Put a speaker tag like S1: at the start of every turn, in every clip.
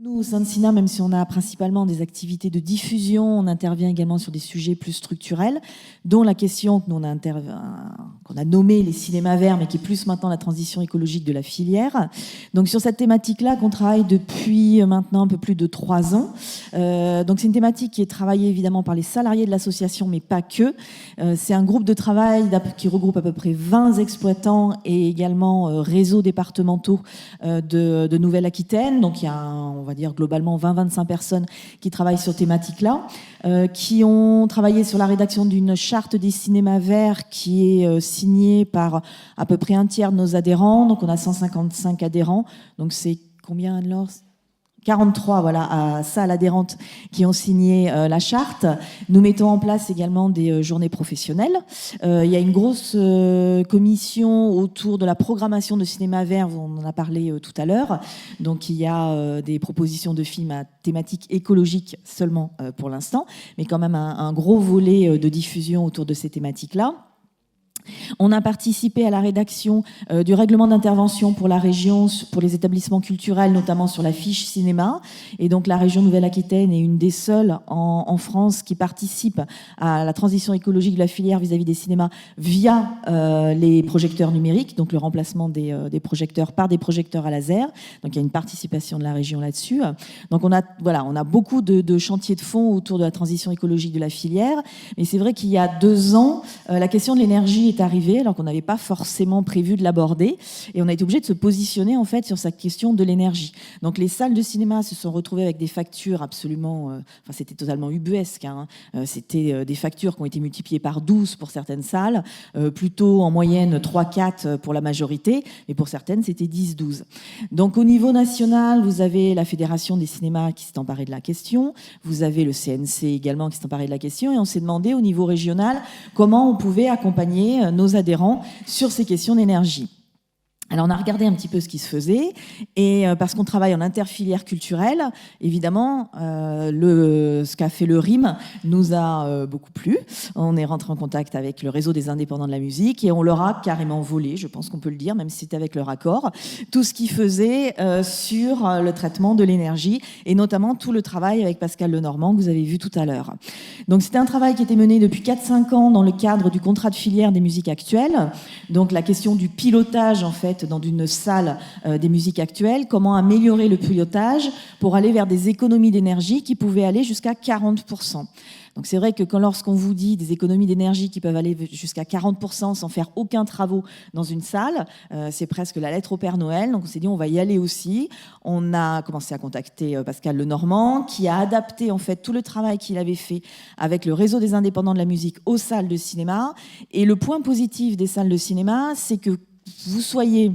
S1: Nous, au sein de SINA, même si on a principalement des activités de diffusion, on intervient également sur des sujets plus structurels, dont la question qu'on a nommée les cinémas verts, mais qui est plus maintenant la transition écologique de la filière. Donc sur cette thématique-là, qu'on travaille depuis maintenant un peu plus de 3 ans. Donc c'est une thématique qui est travaillée évidemment par les salariés de l'association, mais pas que. C'est un groupe de travail qui regroupe à peu près 20 exploitants et également réseaux départementaux de Nouvelle-Aquitaine. Donc il y a on va dire globalement 20-25 personnes qui travaillent sur thématique-là, qui ont travaillé sur la rédaction d'une charte des cinémas verts qui est signée par à peu près un tiers de nos adhérents. Donc on a 155 adhérents. Donc c'est combien, Anne-Laure ? 43 salles adhérentes qui ont signé la charte. Nous mettons en place également des journées professionnelles. Il y a une grosse commission autour de la programmation de cinéma vert, on en a parlé tout à l'heure. Donc il y a des propositions de films à thématique écologique seulement pour l'instant, mais quand même un gros volet de diffusion autour de ces thématiques-là. On a participé à la rédaction du règlement d'intervention pour la région, pour les établissements culturels, notamment sur la fiche cinéma. Et donc la région Nouvelle-Aquitaine est une des seules en France qui participe à la transition écologique de la filière vis-à-vis des cinémas via les projecteurs numériques, donc le remplacement des projecteurs par des projecteurs à laser. Donc il y a une participation de la région là-dessus. Donc on a beaucoup de chantiers de fond autour de la transition écologique de la filière. Mais c'est vrai qu'il y a 2 ans, la question de l'énergie est arrivé alors qu'on n'avait pas forcément prévu de l'aborder et on a été obligé de se positionner en fait sur cette question de l'énergie. Donc les salles de cinéma se sont retrouvées avec des factures absolument, c'était totalement ubuesque. C'était des factures qui ont été multipliées par 12 pour certaines salles, plutôt en moyenne 3-4 pour la majorité, mais pour certaines c'était 10-12. Donc au niveau national, vous avez la Fédération des cinémas qui s'est emparée de la question, vous avez le CNC également qui s'est emparé de la question et on s'est demandé au niveau régional comment on pouvait accompagner nos adhérents sur ces questions d'énergie. Alors on a regardé un petit peu ce qui se faisait et parce qu'on travaille en interfilière culturelle, évidemment, ce qu'a fait le RIM nous a beaucoup plu. On est rentré en contact avec le réseau des indépendants de la musique et on leur a carrément volé, je pense qu'on peut le dire, même si c'était avec leur accord, tout ce qu'ils faisaient sur le traitement de l'énergie et notamment tout le travail avec Pascal Lenormand que vous avez vu tout à l'heure. Donc c'était un travail qui était mené depuis 4-5 ans dans le cadre du contrat de filière des musiques actuelles. Donc la question du pilotage en fait dans une salle des musiques actuelles, comment améliorer le pilotage pour aller vers des économies d'énergie qui pouvaient aller jusqu'à 40%. Donc c'est vrai que lorsqu'on vous dit des économies d'énergie qui peuvent aller jusqu'à 40% sans faire aucun travaux dans une salle, c'est presque la lettre au Père Noël. Donc on s'est dit on va y aller aussi. On a commencé à contacter Pascal Lenormand qui a adapté en fait tout le travail qu'il avait fait avec le réseau des indépendants de la musique aux salles de cinéma. Et le point positif des salles de cinéma, c'est que vous soyez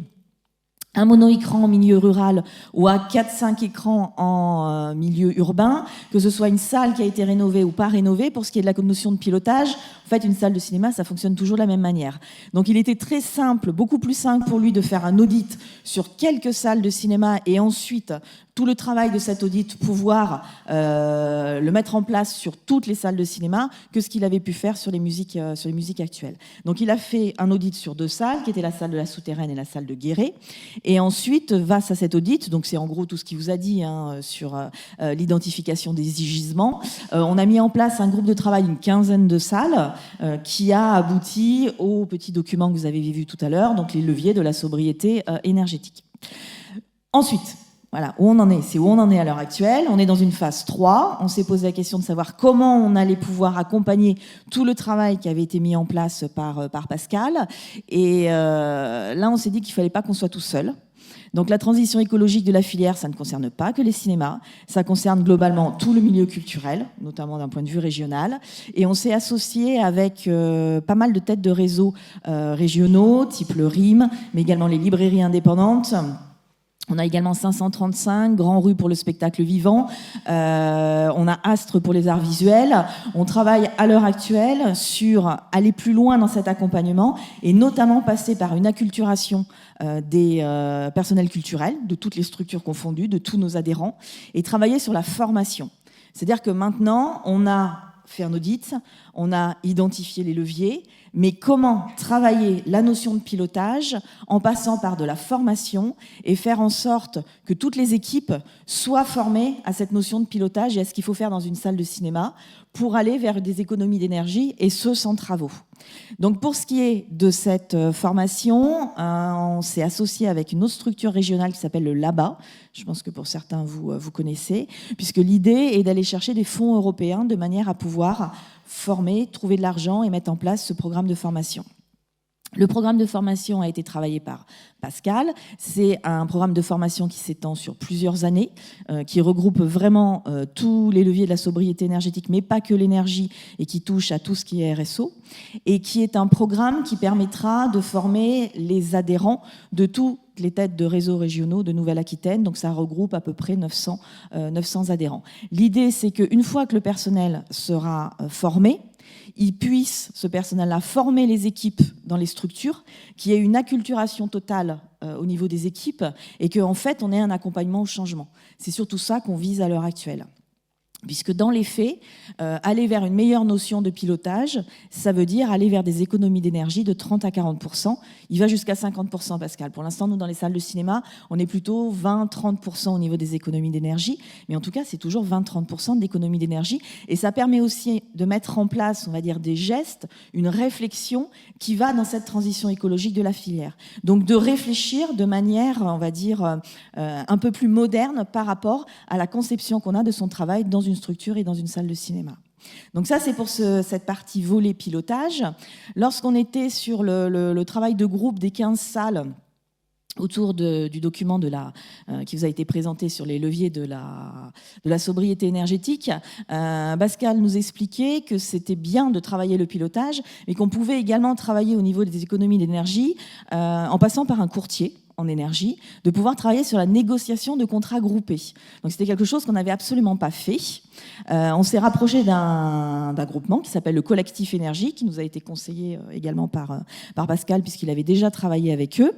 S1: un mono-écran en milieu rural ou à 4-5 écrans en milieu urbain, que ce soit une salle qui a été rénovée ou pas rénovée, pour ce qui est de la notion de pilotage, en fait, une salle de cinéma, ça fonctionne toujours de la même manière. Donc, il était très simple, beaucoup plus simple pour lui de faire un audit sur quelques salles de cinéma et ensuite, tout le travail de cet audit, pouvoir le mettre en place sur toutes les salles de cinéma que ce qu'il avait pu faire sur les musiques actuelles. Donc, il a fait un audit sur 2 salles, qui étaient la salle de la Souterraine et la salle de Guéret. Et ensuite, face à cet audit, donc c'est en gros tout ce qu'il vous a dit sur l'identification des gisements, on a mis en place un groupe de travail, une 15aine de salles, qui a abouti au petit document que vous avez vu tout à l'heure, donc les leviers de la sobriété énergétique. Ensuite, voilà, où on en est. C'est où on en est à l'heure actuelle. On est dans une phase 3. On s'est posé la question de savoir comment on allait pouvoir accompagner tout le travail qui avait été mis en place par Pascal. Et là, on s'est dit qu'il ne fallait pas qu'on soit tout seul. Donc la transition écologique de la filière, ça ne concerne pas que les cinémas, ça concerne globalement tout le milieu culturel, notamment d'un point de vue régional. Et on s'est associé avec pas mal de têtes de réseaux régionaux, type le RIM, mais également les librairies indépendantes. On a également 535, Grand Rue pour le spectacle vivant. On a Astre pour les arts visuels. On travaille à l'heure actuelle sur aller plus loin dans cet accompagnement et notamment passer par une acculturation des personnels culturels, de toutes les structures confondues, de tous nos adhérents, et travailler sur la formation. C'est-à-dire que maintenant, on a fait un audit, on a identifié les leviers, mais comment travailler la notion de pilotage en passant par de la formation et faire en sorte que toutes les équipes soient formées à cette notion de pilotage et à ce qu'il faut faire dans une salle de cinéma pour aller vers des économies d'énergie, et ce, sans travaux. Donc pour ce qui est de cette formation, on s'est associé avec une autre structure régionale qui s'appelle le LABA. Je pense que pour certains, vous connaissez, puisque l'idée est d'aller chercher des fonds européens de manière à pouvoir former, trouver de l'argent et mettre en place ce programme de formation. Le programme de formation a été travaillé par Pascal. C'est un programme de formation qui s'étend sur plusieurs années, qui regroupe vraiment tous les leviers de la sobriété énergétique, mais pas que l'énergie, et qui touche à tout ce qui est RSO, et qui est un programme qui permettra de former les adhérents de tous les têtes de réseaux régionaux de Nouvelle-Aquitaine. Donc ça regroupe à peu près 900 adhérents. L'idée, c'est qu'une fois que le personnel sera formé, il puisse, ce personnel-là, former les équipes dans les structures, qu'il y ait une acculturation totale au niveau des équipes et qu'en fait, on ait un accompagnement au changement. C'est surtout ça qu'on vise à l'heure actuelle. Puisque dans les faits, aller vers une meilleure notion de pilotage, ça veut dire aller vers des économies d'énergie de 30 à 40%. Il va jusqu'à 50%, Pascal. Pour l'instant, nous, dans les salles de cinéma, on est plutôt 20-30% au niveau des économies d'énergie. Mais en tout cas, c'est toujours 20-30% d'économies d'énergie. Et ça permet aussi de mettre en place, on va dire, des gestes, une réflexion qui va dans cette transition écologique de la filière. Donc, de réfléchir de manière, on va dire, un peu plus moderne par rapport à la conception qu'on a de son travail dans une structure et dans une salle de cinéma. Donc ça, c'est pour cette partie volet pilotage. Lorsqu'on était sur le travail de groupe des 15 salles autour du document qui vous a été présenté sur les leviers de la sobriété énergétique, Pascal nous expliquait que c'était bien de travailler le pilotage, mais qu'on pouvait également travailler au niveau des économies d'énergie en passant par un courtier en énergie, de pouvoir travailler sur la négociation de contrats groupés. Donc c'était quelque chose qu'on n'avait absolument pas fait. On s'est rapproché d'un groupement qui s'appelle le Collectif Énergie, qui nous a été conseillé également par Pascal, puisqu'il avait déjà travaillé avec eux.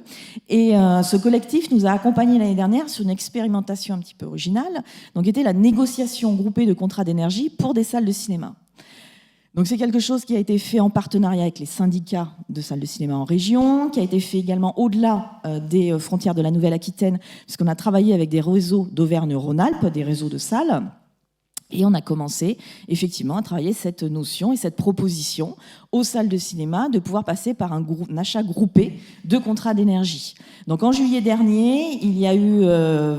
S1: Et ce collectif nous a accompagnés l'année dernière sur une expérimentation un petit peu originale, donc était la négociation groupée de contrats d'énergie pour des salles de cinéma. Donc c'est quelque chose qui a été fait en partenariat avec les syndicats de salles de cinéma en région, qui a été fait également au-delà des frontières de la Nouvelle-Aquitaine, puisqu'on a travaillé avec des réseaux d'Auvergne-Rhône-Alpes, des réseaux de salles, et on a commencé effectivement à travailler cette notion et cette proposition aux salles de cinéma de pouvoir passer par un achat groupé de contrats d'énergie. Donc en juillet dernier, il y a eu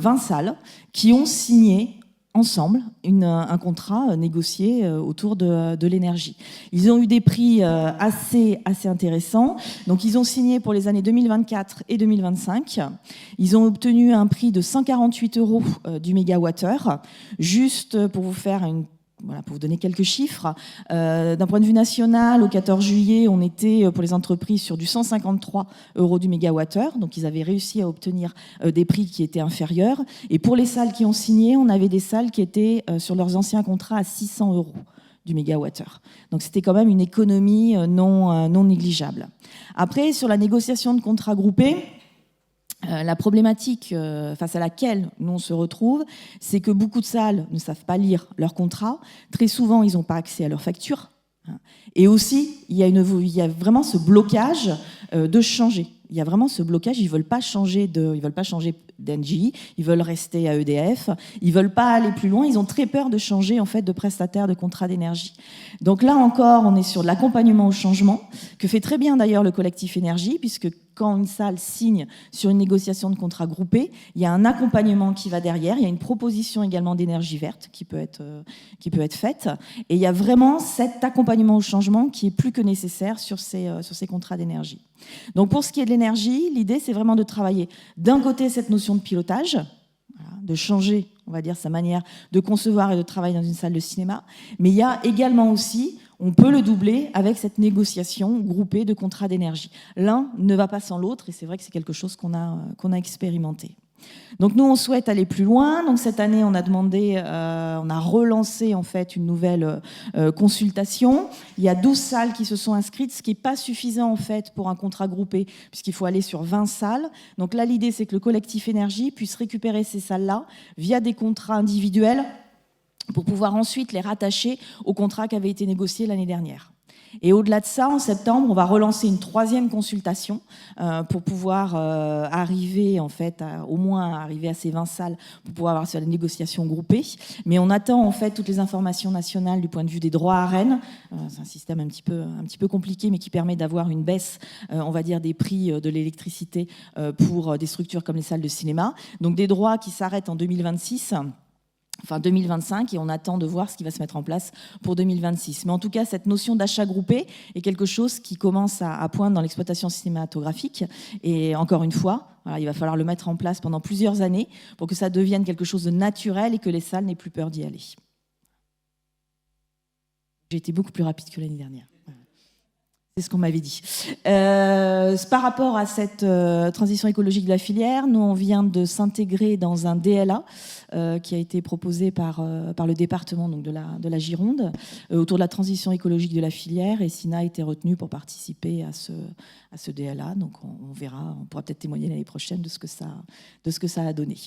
S1: 20 salles qui ont signé ensemble un contrat négocié autour de l'énergie. Ils ont eu des prix assez intéressants. Donc ils ont signé pour les années 2024 et 2025. Ils ont obtenu un prix de 148 € du mégawattheure. Juste pour vous faire pour vous donner quelques chiffres, d'un point de vue national, au 14 juillet, on était pour les entreprises sur du 153 € du mégawattheure, donc ils avaient réussi à obtenir des prix qui étaient inférieurs. Et pour les salles qui ont signé, on avait des salles qui étaient sur leurs anciens contrats à 600 € du mégawattheure. Donc c'était quand même une économie non négligeable. Après, sur la négociation de contrats groupés, la problématique face à laquelle nous on se retrouve, c'est que beaucoup de salles ne savent pas lire leurs contrats. Très souvent, ils n'ont pas accès à leurs factures. Et aussi, il y a vraiment ce blocage de changer. Il y a vraiment ce blocage. Ils veulent pas changer d'Engie. Ils veulent rester à EDF. Ils veulent pas aller plus loin. Ils ont très peur de changer en fait de prestataire de contrat d'énergie. Donc là encore, on est sur de l'accompagnement au changement que fait très bien d'ailleurs le collectif Énergie, puisque quand une salle signe sur une négociation de contrat groupé, il y a un accompagnement qui va derrière, il y a une proposition également d'énergie verte qui peut être faite, et il y a vraiment cet accompagnement au changement qui est plus que nécessaire sur ces contrats d'énergie. Donc pour ce qui est de l'énergie, l'idée c'est vraiment de travailler d'un côté cette notion de pilotage, de changer, on va dire, sa manière de concevoir et de travailler dans une salle de cinéma, mais il y a également aussi, on peut le doubler avec cette négociation groupée de contrats d'énergie. L'un ne va pas sans l'autre, et c'est vrai que c'est quelque chose qu'on a expérimenté. Donc nous, on souhaite aller plus loin. Donc cette année, on a relancé en fait une nouvelle consultation. Il y a 12 salles qui se sont inscrites, ce qui n'est pas suffisant en fait pour un contrat groupé, puisqu'il faut aller sur 20 salles. Donc là, l'idée, c'est que le collectif Énergie puisse récupérer ces salles-là via des contrats individuels pour pouvoir ensuite les rattacher au contrat qui avait été négocié l'année dernière. Et au-delà de ça, en septembre, on va relancer une 3e consultation pour pouvoir arriver, en fait, au moins arriver à ces 20 salles pour pouvoir avoir sur les négociations groupées. Mais on attend, en fait, toutes les informations nationales du point de vue des droits à Rennes. C'est un système un petit peu compliqué, mais qui permet d'avoir une baisse, on va dire, des prix de l'électricité pour des structures comme les salles de cinéma. Donc des droits qui s'arrêtent en 2026. Enfin 2025, et on attend de voir ce qui va se mettre en place pour 2026. Mais en tout cas, cette notion d'achat groupé est quelque chose qui commence à poindre dans l'exploitation cinématographique. Et encore une fois, voilà, il va falloir le mettre en place pendant plusieurs années pour que ça devienne quelque chose de naturel et que les salles n'aient plus peur d'y aller. J'ai été beaucoup plus rapide que l'année dernière. C'est ce qu'on m'avait dit. Par rapport à cette transition écologique de la filière, nous, on vient de s'intégrer dans un DLA qui a été proposé par le département donc, de la Gironde autour de la transition écologique de la filière. Et Sina a été retenue pour participer à ce DLA. Donc, on verra, on pourra peut-être témoigner l'année prochaine de ce que ça a donné.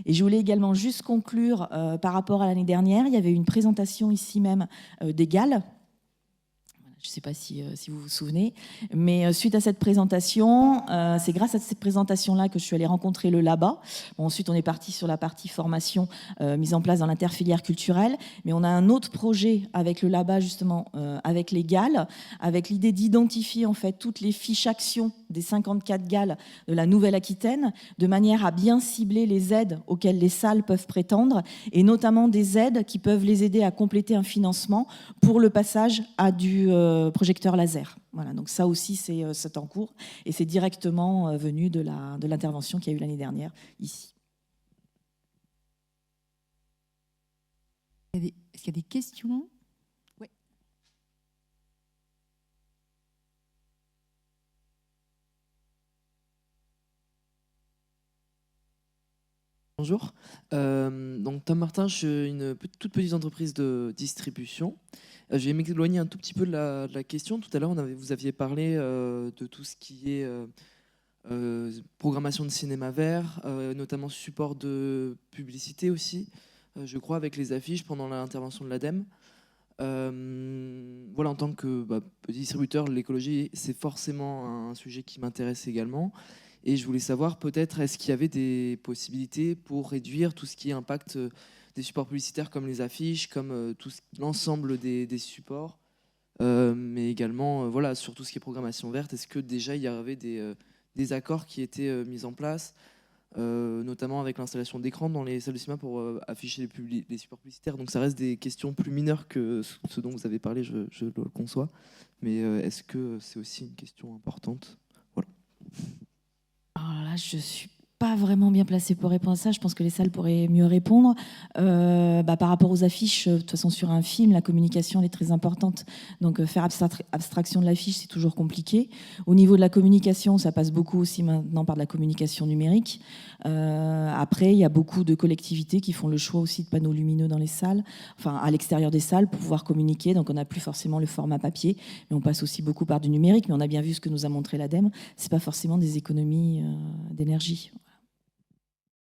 S1: Et je voulais également juste conclure par rapport à l'année dernière. Il y avait une présentation ici même des GAL. Je ne sais pas si vous vous souvenez, mais suite à cette présentation, c'est grâce à cette présentation-là que je suis allée rencontrer le LABA. Bon, ensuite, on est parti sur la partie formation mise en place dans l'interfilière culturelle, mais on a un autre projet avec le LABA, justement, avec les GAL, avec l'idée d'identifier en fait toutes les fiches actions des 54 GAL de la Nouvelle-Aquitaine, de manière à bien cibler les aides auxquelles les salles peuvent prétendre, et notamment des aides qui peuvent les aider à compléter un financement pour le passage à du projecteur laser. Voilà, donc ça aussi, c'est en cours et c'est directement venu de l'intervention qu'il y a eu l'année dernière ici.
S2: Est-ce qu'il y a des questions? Oui.
S3: Bonjour, donc Tom Martin, je suis une toute petite entreprise de distribution. Je vais m'éloigner un tout petit peu de la question. Tout à l'heure, vous aviez parlé de tout ce qui est programmation de cinéma vert, notamment support de publicité aussi, je crois, avec les affiches pendant l'intervention de l'ADEME. Voilà, en tant que petit distributeur, l'écologie, c'est forcément un sujet qui m'intéresse également. Et je voulais savoir, peut-être, est-ce qu'il y avait des possibilités pour réduire tout ce qui est impact des supports publicitaires comme les affiches, comme l'ensemble des supports, mais également voilà, sur tout ce qui est programmation verte. Est-ce que déjà il y avait des accords qui étaient mis en place, notamment avec l'installation d'écrans dans les salles de cinéma pour afficher les supports publicitaires? Donc ça reste des questions plus mineures que ce dont vous avez parlé, je le conçois. Mais est-ce que c'est aussi une question importante? Voilà.
S1: Alors là, je suis pas vraiment bien placée pour répondre à ça. Je pense que les salles pourraient mieux répondre. Par rapport aux affiches, de toute façon, sur un film, la communication elle est très importante. Donc, faire abstraction de l'affiche, c'est toujours compliqué. Au niveau de la communication, ça passe beaucoup aussi maintenant par de la communication numérique. Après, il y a beaucoup de collectivités qui font le choix aussi de panneaux lumineux dans les salles, enfin à l'extérieur des salles, pour pouvoir communiquer. Donc, on n'a plus forcément le format papier, mais on passe aussi beaucoup par du numérique. Mais on a bien vu ce que nous a montré l'ADEME. C'est pas forcément des économies d'énergie.